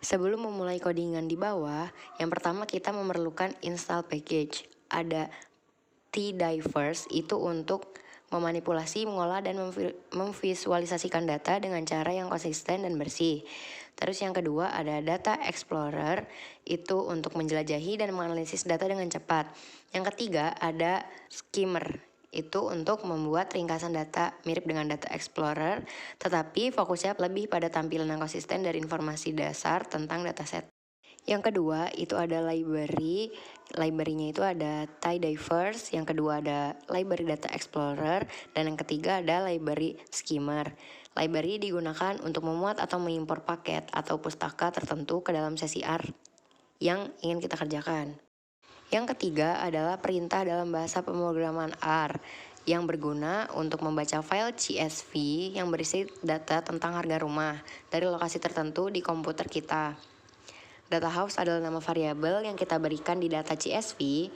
Sebelum memulai codingan di bawah, yang pertama kita memerlukan install package. Ada T-Divers itu untuk memanipulasi, mengolah, dan memvisualisasikan data dengan cara yang konsisten dan bersih. Terus yang kedua ada Data Explorer, itu untuk menjelajahi dan menganalisis data dengan cepat. Yang ketiga ada Skimmer, itu untuk membuat ringkasan data mirip dengan Data Explorer, tetapi fokusnya lebih pada tampilan yang konsisten dari informasi dasar tentang dataset. Yang kedua itu ada library-nya itu ada Tidivers, yang kedua ada library Data Explorer, dan yang ketiga ada library Skimmer. Library digunakan untuk memuat atau mengimpor paket atau pustaka tertentu ke dalam sesi R yang ingin kita kerjakan. Yang ketiga adalah perintah dalam bahasa pemrograman R yang berguna untuk membaca file CSV yang berisi data tentang harga rumah dari lokasi tertentu di komputer kita. Data house adalah nama variabel yang kita berikan di data CSV.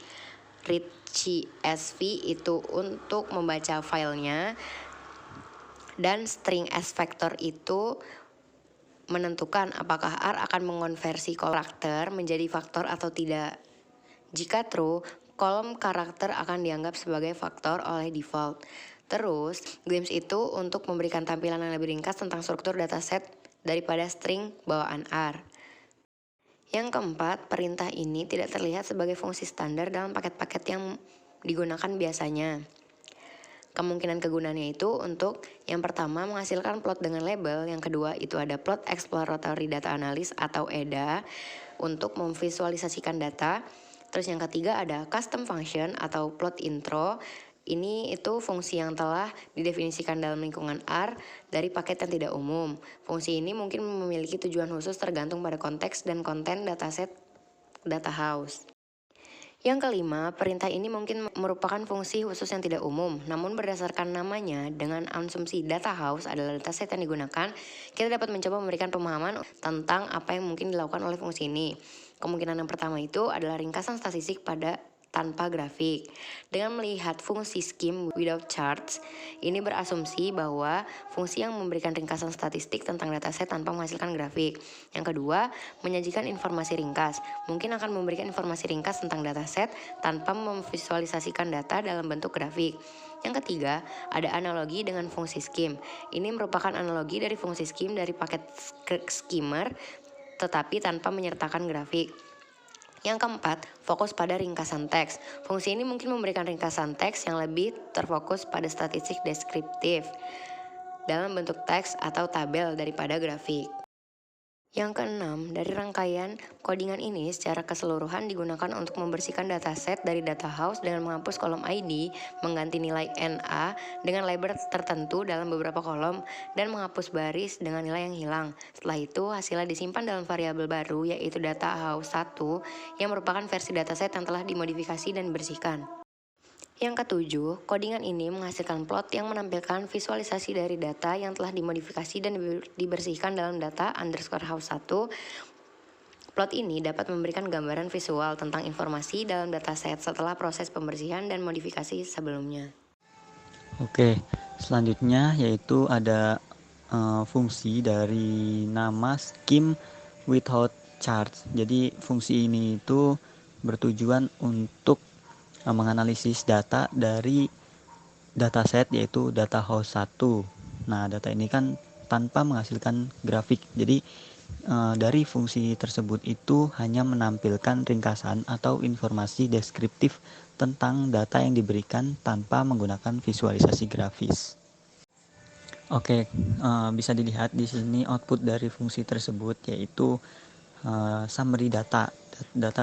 Read CSV itu untuk membaca filenya, dan string s vector itu menentukan apakah R akan mengonversi karakter menjadi faktor atau tidak. Jika true, kolom karakter akan dianggap sebagai faktor oleh default. Terus, glimpse itu untuk memberikan tampilan yang lebih ringkas tentang struktur dataset daripada string bawaan R. Yang keempat, perintah ini tidak terlihat sebagai fungsi standar dalam paket-paket yang digunakan biasanya. Kemungkinan kegunaannya itu untuk yang pertama menghasilkan plot dengan label, yang kedua itu ada plot exploratory data analysis atau EDA untuk memvisualisasikan data. Terus yang ketiga ada custom function atau plot intro. Ini itu fungsi yang telah didefinisikan dalam lingkungan R dari paket yang tidak umum. Fungsi ini mungkin memiliki tujuan khusus tergantung pada konteks dan konten dataset data house. Yang kelima, perintah ini mungkin merupakan fungsi khusus yang tidak umum, namun berdasarkan namanya dengan asumsi data house adalah dataset yang digunakan, kita dapat mencoba memberikan pemahaman tentang apa yang mungkin dilakukan oleh fungsi ini. Kemungkinan yang pertama itu adalah ringkasan statistik pada tanpa grafik. Dengan melihat fungsi skim without charts, ini berasumsi bahwa fungsi yang memberikan ringkasan statistik tentang dataset tanpa menghasilkan grafik. Yang kedua, menyajikan informasi ringkas. Mungkin akan memberikan informasi ringkas tentang dataset tanpa memvisualisasikan data dalam bentuk grafik. Yang ketiga, ada analogi dengan fungsi skim. Ini merupakan analogi dari fungsi skim dari paket skimmer, tetapi tanpa menyertakan grafik. Yang keempat, fokus pada ringkasan teks. Fungsi ini mungkin memberikan ringkasan teks yang lebih terfokus pada statistik deskriptif dalam bentuk teks atau tabel daripada grafik. Yang keenam, dari rangkaian codingan ini secara keseluruhan digunakan untuk membersihkan dataset dari data house dengan menghapus kolom ID, mengganti nilai NA dengan label tertentu dalam beberapa kolom, dan menghapus baris dengan nilai yang hilang. Setelah itu, hasilnya disimpan dalam variabel baru yaitu data house 1 yang merupakan versi dataset yang telah dimodifikasi dan dibersihkan. Yang ketujuh, codingan ini menghasilkan plot yang menampilkan visualisasi dari data yang telah dimodifikasi dan dibersihkan dalam data underscore house 1. Plot ini dapat memberikan gambaran visual tentang informasi dalam dataset setelah proses pembersihan dan modifikasi sebelumnya. Oke, selanjutnya yaitu ada fungsi dari nama skim without charts. Jadi fungsi ini itu bertujuan untuk menganalisis data dari dataset yaitu data house 1. Nah, data ini kan tanpa menghasilkan grafik. Jadi dari fungsi tersebut itu hanya menampilkan ringkasan atau informasi deskriptif tentang data yang diberikan tanpa menggunakan visualisasi grafis. Oke, bisa dilihat di sini output dari fungsi tersebut yaitu summary data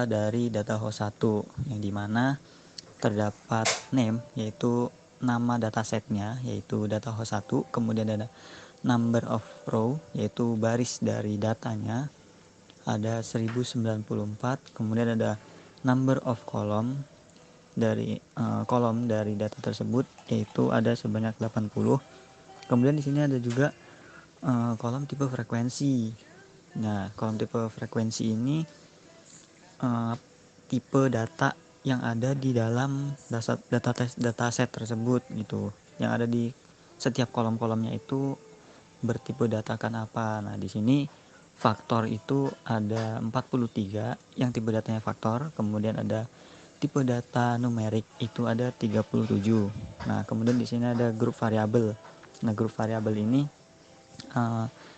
dari data host 1 yang dimana terdapat name yaitu nama datasetnya yaitu data host 1, kemudian ada number of row yaitu baris dari datanya ada 1094, kemudian ada number of column dari kolom dari data tersebut yaitu ada sebanyak 80. Kemudian di sini ada juga kolom tipe frekuensi. Nah, kolom tipe frekuensi ini tipe data yang ada di dalam dataset tersebut gitu. Yang ada di setiap kolom-kolomnya itu bertipe datakan apa. Nah, di sini faktor itu ada 43 yang tipe datanya faktor, kemudian ada tipe data numerik itu ada 37. Nah, kemudian di sini ada grup variabel. Nah, grup variabel ini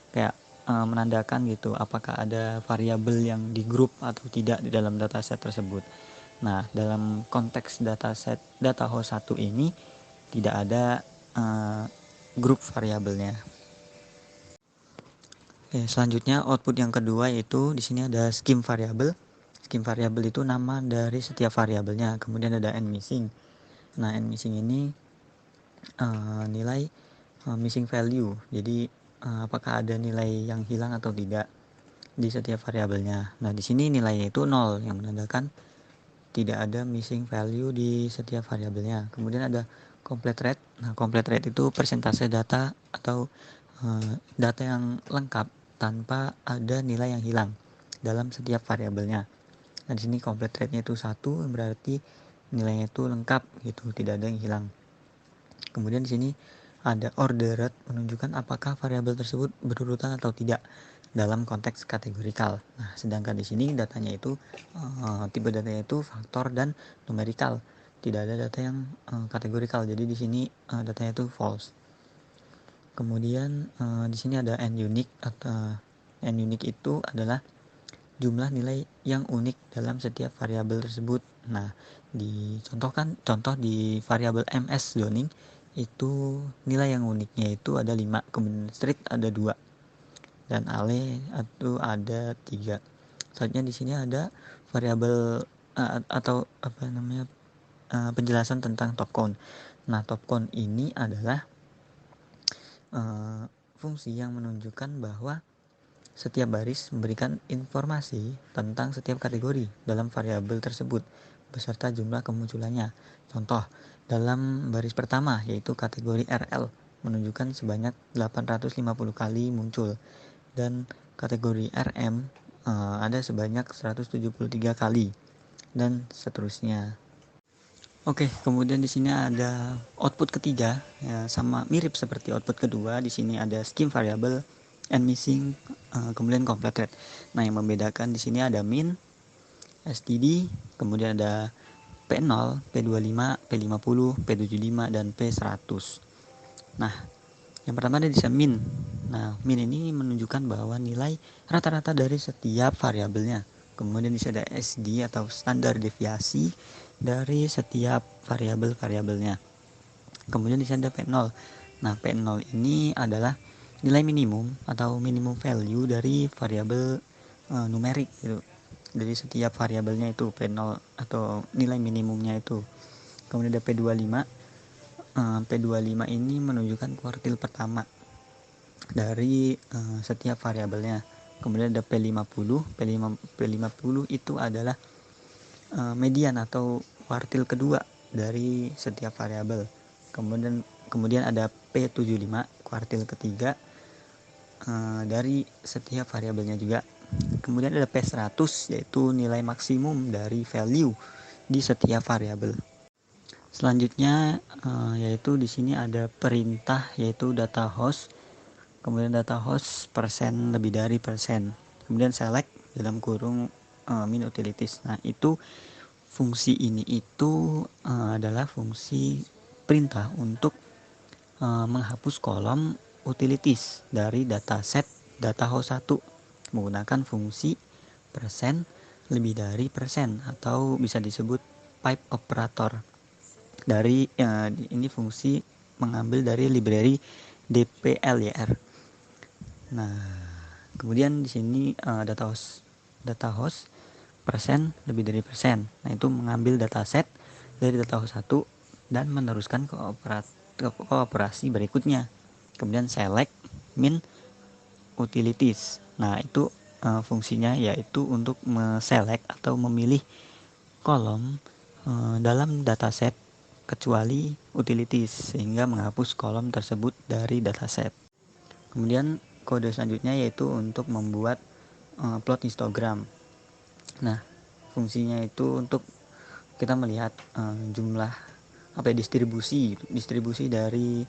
kayak menandakan gitu apakah ada variabel yang di grup atau tidak di dalam dataset tersebut. Nah, dalam konteks dataset data host 1 ini tidak ada grup variabelnya. Oke, selanjutnya output yang kedua yaitu di sini ada scheme variabel. Scheme variabel itu nama dari setiap variabelnya. Kemudian ada n missing. Nah, n missing ini nilai missing value. Jadi apakah ada nilai yang hilang atau tidak di setiap variabelnya. Nah, di sini nilainya itu 0 yang menandakan tidak ada missing value di setiap variabelnya. Kemudian ada complete rate. Nah, complete rate itu persentase data atau data yang lengkap tanpa ada nilai yang hilang dalam setiap variabelnya. Nah, di sini complete rate-nya itu 1, berarti nilainya itu lengkap gitu, tidak ada yang hilang. Kemudian di sini ada ordered, menunjukkan apakah variabel tersebut berurutan atau tidak dalam konteks kategorikal. Nah, sedangkan di sini datanya itu tipe datanya itu faktor dan numerikal. Tidak ada data yang kategorikal. Jadi di sini datanya itu false. Kemudian di sini ada n unique atau n unique itu adalah jumlah nilai yang unik dalam setiap variabel tersebut. Nah, contoh di variabel ms zoning itu nilai yang uniknya itu ada 5, kemudian street ada 2 dan ale itu ada 3. Selanjutnya di sini ada variabel atau penjelasan tentang top count. Nah, top count ini adalah fungsi yang menunjukkan bahwa setiap baris memberikan informasi tentang setiap kategori dalam variabel tersebut beserta jumlah kemunculannya. Contoh, dalam baris pertama yaitu kategori RL menunjukkan sebanyak 850 kali muncul dan kategori RM ada sebanyak 173 kali dan seterusnya. Oke, kemudian di sini ada output ketiga, ya, sama mirip seperti output kedua. Di sini ada scheme variable, and missing, kemudian complete rate. Nah, yang membedakan di sini ada min, std, kemudian ada P0, P25, P50, P75, dan P100. Nah, yang pertama ada di min. Nah, min ini menunjukkan bahwa nilai rata-rata dari setiap variabelnya. Kemudian di sini ada SD atau standar deviasi dari setiap variabel-variabelnya. Kemudian di sini ada P0. Nah, P0 ini adalah nilai minimum atau minimum value dari variabel numerik gitu. Dari setiap variabelnya itu P0 atau nilai minimumnya itu. Kemudian ada P25. P25 ini menunjukkan kuartil pertama dari setiap variabelnya. Kemudian ada P50. P50 itu adalah median atau kuartil kedua dari setiap variabel. Kemudian ada P75, kuartil ketiga dari setiap variabelnya juga. Kemudian ada P100, yaitu nilai maksimum dari value di setiap variabel. Selanjutnya yaitu di sini ada perintah yaitu data host. Kemudian data host persen lebih dari persen. Kemudian select dalam kurung min utilities. Nah, itu fungsi ini itu adalah fungsi perintah untuk menghapus kolom utilities dari dataset data host 1 menggunakan fungsi persen lebih dari persen atau bisa disebut pipe operator. Dari ini fungsi mengambil dari library dplr. Nah, kemudian di sini data host persen lebih dari persen. Nah, itu mengambil dataset dari data host 1 dan meneruskan ke operasi berikutnya. Kemudian select min utilities. Nah, itu fungsinya yaitu untuk select atau memilih kolom dalam dataset kecuali utilities sehingga menghapus kolom tersebut dari dataset. Kemudian kode selanjutnya yaitu untuk membuat plot histogram. Nah, fungsinya itu untuk kita melihat jumlah distribusi dari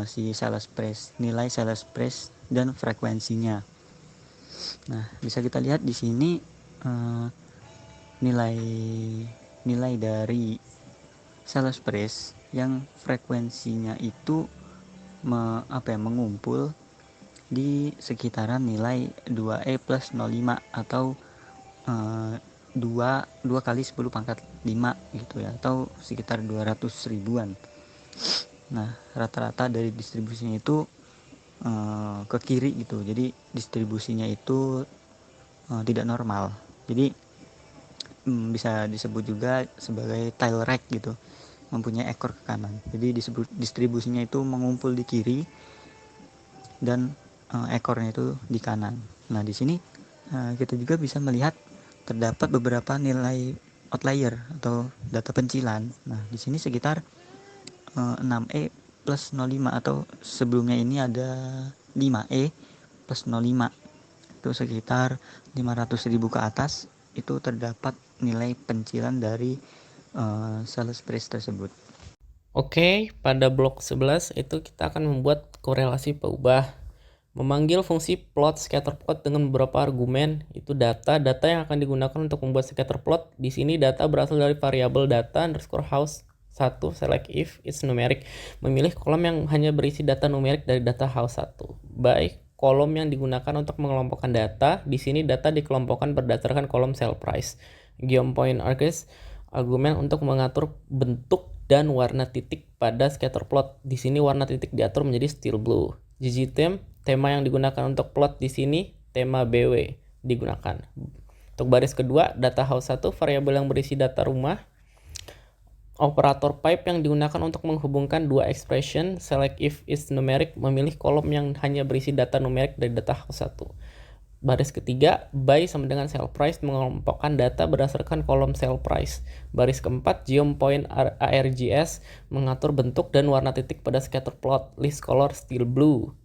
si sales price, nilai sales price dan frekuensinya. Nah, bisa kita lihat di sini eh, nilai nilai dari sales price yang frekuensinya itu mengumpul di sekitaran nilai 2E plus 05 atau 2 kali 10 pangkat 5 gitu ya, atau sekitar 200 ribuan. Nah, rata-rata dari distribusinya itu ke kiri gitu, jadi distribusinya itu tidak normal. Jadi bisa disebut juga sebagai tail rack gitu, mempunyai ekor ke kanan. Jadi distribusinya itu mengumpul di kiri dan ekornya itu di kanan. Nah, di sini kita juga bisa melihat terdapat beberapa nilai outlier atau data pencilan. Nah, di sini sekitar 6E plus 05, atau sebelumnya ini ada 5E plus 05. Itu sekitar 500.000 ke atas itu terdapat nilai pencilan dari sales price tersebut. Oke, pada blok 11 itu kita akan membuat korelasi peubah. Memanggil fungsi plot scatter plot dengan beberapa argumen, itu data yang akan digunakan untuk membuat scatter plot. Di sini data berasal dari variabel data underscore house 1 select if it's numeric, memilih kolom yang hanya berisi data numerik dari data house 1. Baik, kolom yang digunakan untuk mengelompokkan data, di sini data dikelompokkan berdasarkan kolom sell price. Geopoint argumen untuk mengatur bentuk dan warna titik pada scatter plot. Di sini warna titik diatur menjadi steel blue. GGTem, tema yang digunakan untuk plot di sini tema BW digunakan. Untuk baris kedua, data house 1 variabel yang berisi data rumah. Operator pipe yang digunakan untuk menghubungkan dua expression select if is numeric, memilih kolom yang hanya berisi data numerik dari data house 1. Baris ketiga, buy sama dengan sell price, mengelompokkan data berdasarkan kolom sell price. Baris keempat, geopoint ARGS, mengatur bentuk dan warna titik pada scatter plot. List color steel blue.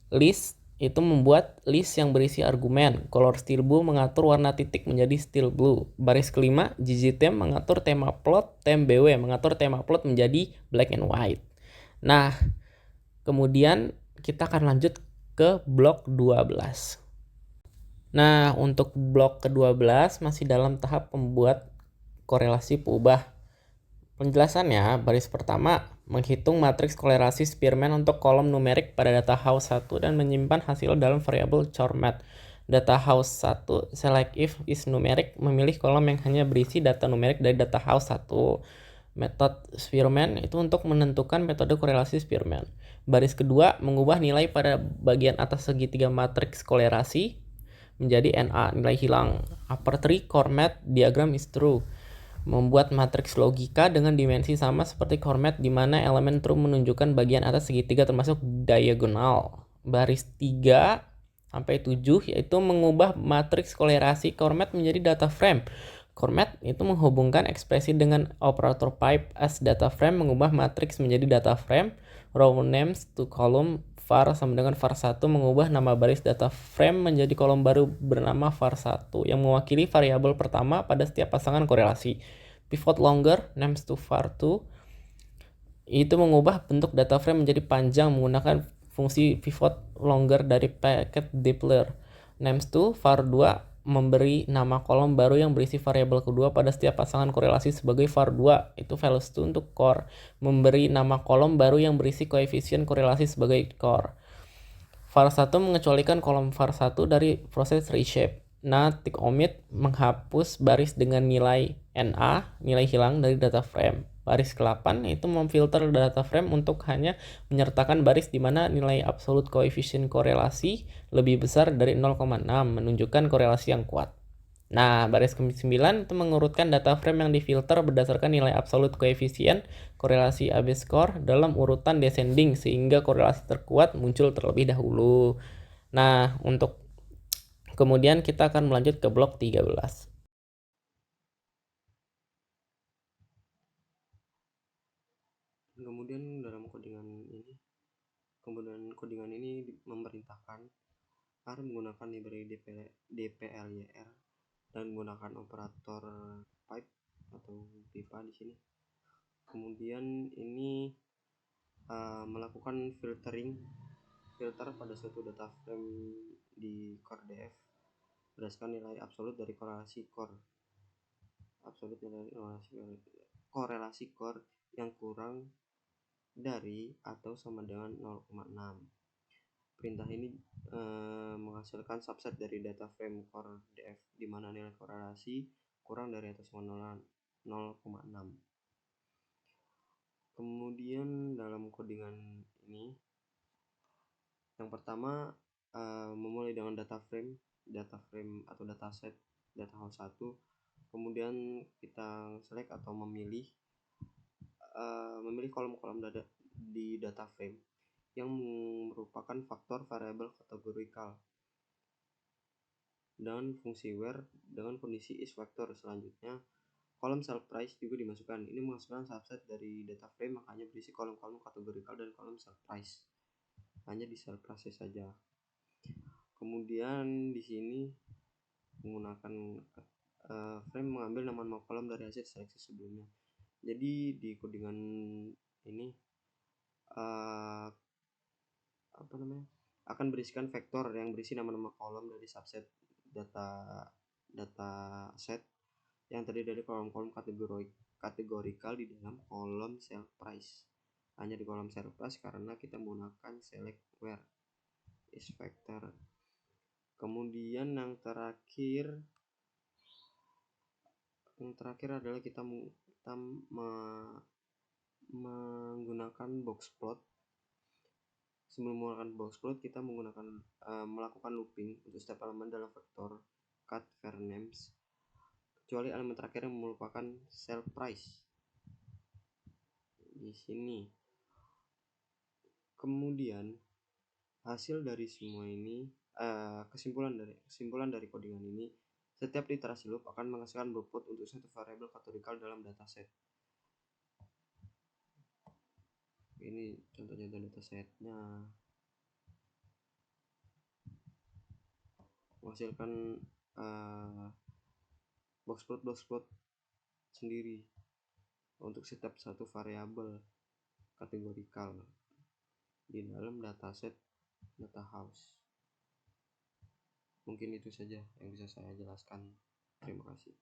List itu membuat list yang berisi argumen. Color steel blue mengatur warna titik menjadi steel blue. Baris kelima, GGTem mengatur tema plot. Tem BW mengatur tema plot menjadi black and white. Nah, kemudian kita akan lanjut ke blok 12. Nah, untuk blok ke-12 masih dalam tahap membuat korelasi peubah. Penjelasannya, baris pertama, menghitung matriks korelasi Spearman untuk kolom numerik pada data house 1 dan menyimpan hasil dalam variabel Chormat. Data house 1, select if is numeric, memilih kolom yang hanya berisi data numerik dari data house 1. Metode Spearman itu untuk menentukan metode korelasi Spearman. Baris kedua, mengubah nilai pada bagian atas segitiga matriks korelasi menjadi NA, nilai hilang. Upper tree Chormat diagram is true. Membuat matriks logika dengan dimensi sama seperti Chormat di mana elemen true menunjukkan bagian atas segitiga termasuk diagonal. Baris 3 sampai 7 yaitu mengubah matriks korelasi Chormat menjadi data frame. Chormat itu menghubungkan ekspresi dengan operator pipe as data frame, mengubah matriks menjadi data frame. Row names to column var sama dengan var1, mengubah nama baris data frame menjadi kolom baru bernama var1 yang mewakili variabel pertama pada setiap pasangan korelasi. Pivot longer names to var2 itu mengubah bentuk data frame menjadi panjang menggunakan fungsi pivot longer dari packet deepler. Names to var2 memberi nama kolom baru yang berisi variabel kedua pada setiap pasangan korelasi sebagai var2, itu values 2 untuk core. Memberi nama kolom baru yang berisi koefisien korelasi sebagai core. var1 mengecualikan kolom var1 dari proses reshape. Nah, tick omit menghapus baris dengan nilai NA, nilai hilang dari data frame. Baris ke-8 itu memfilter data frame untuk hanya menyertakan baris di mana nilai absolut koefisien korelasi lebih besar dari 0,6, menunjukkan korelasi yang kuat. Nah, baris ke-9 itu mengurutkan data frame yang difilter berdasarkan nilai absolut koefisien korelasi AB score dalam urutan descending sehingga korelasi terkuat muncul terlebih dahulu. Nah, untuk kemudian kita akan melanjut ke blok 13. Kemudian codingan ini memerintahkan R menggunakan library dplyr dan menggunakan operator pipe atau pipa di sini. Kemudian ini melakukan filter pada suatu data frame di core df berdasarkan nilai absolut dari korelasi core yang kurang dari atau sama dengan 0,6. Perintah ini menghasilkan subset dari data frame core df di mana nilai korelasi kurang dari atau sama 0,6. Kemudian dalam codingan ini yang pertama memulai dengan data frame atau dataset data house 1, kemudian kita select atau memilih kolom-kolom di data frame yang merupakan faktor variabel kategorikal dan fungsi where dengan kondisi isVector. Selanjutnya kolom self price juga dimasukkan. Ini menghasilkan subset dari data frame, makanya berisi kolom-kolom kategorikal dan kolom self price. Hanya di self price saja. Kemudian di sini menggunakan frame mengambil nama-nama kolom dari hasil seleksi sebelumnya. Jadi di codingan ini akan berisikan vektor yang berisi nama-nama kolom dari subset data set yang terdiri dari kolom-kolom kategorikal di dalam kolom self price. Hanya di kolom self price karena kita menggunakan select where isVector. Kemudian yang terakhir adalah kita menggunakan box plot. Sebelum menggunakan box plot, kita melakukan looping untuk setiap elemen dalam vektor cut var names kecuali elemen terakhir yang merupakan self price di sini. Kemudian hasil dari semua ini, kesimpulan dari codingan ini, setiap iterasi loop akan menghasilkan output untuk satu variabel kategorikal dalam dataset. Ini contoh-contoh datasetnya, menghasilkan box plot sendiri untuk setiap satu variabel kategorikal di dalam dataset data house. Mungkin itu saja yang bisa saya jelaskan. Terima kasih.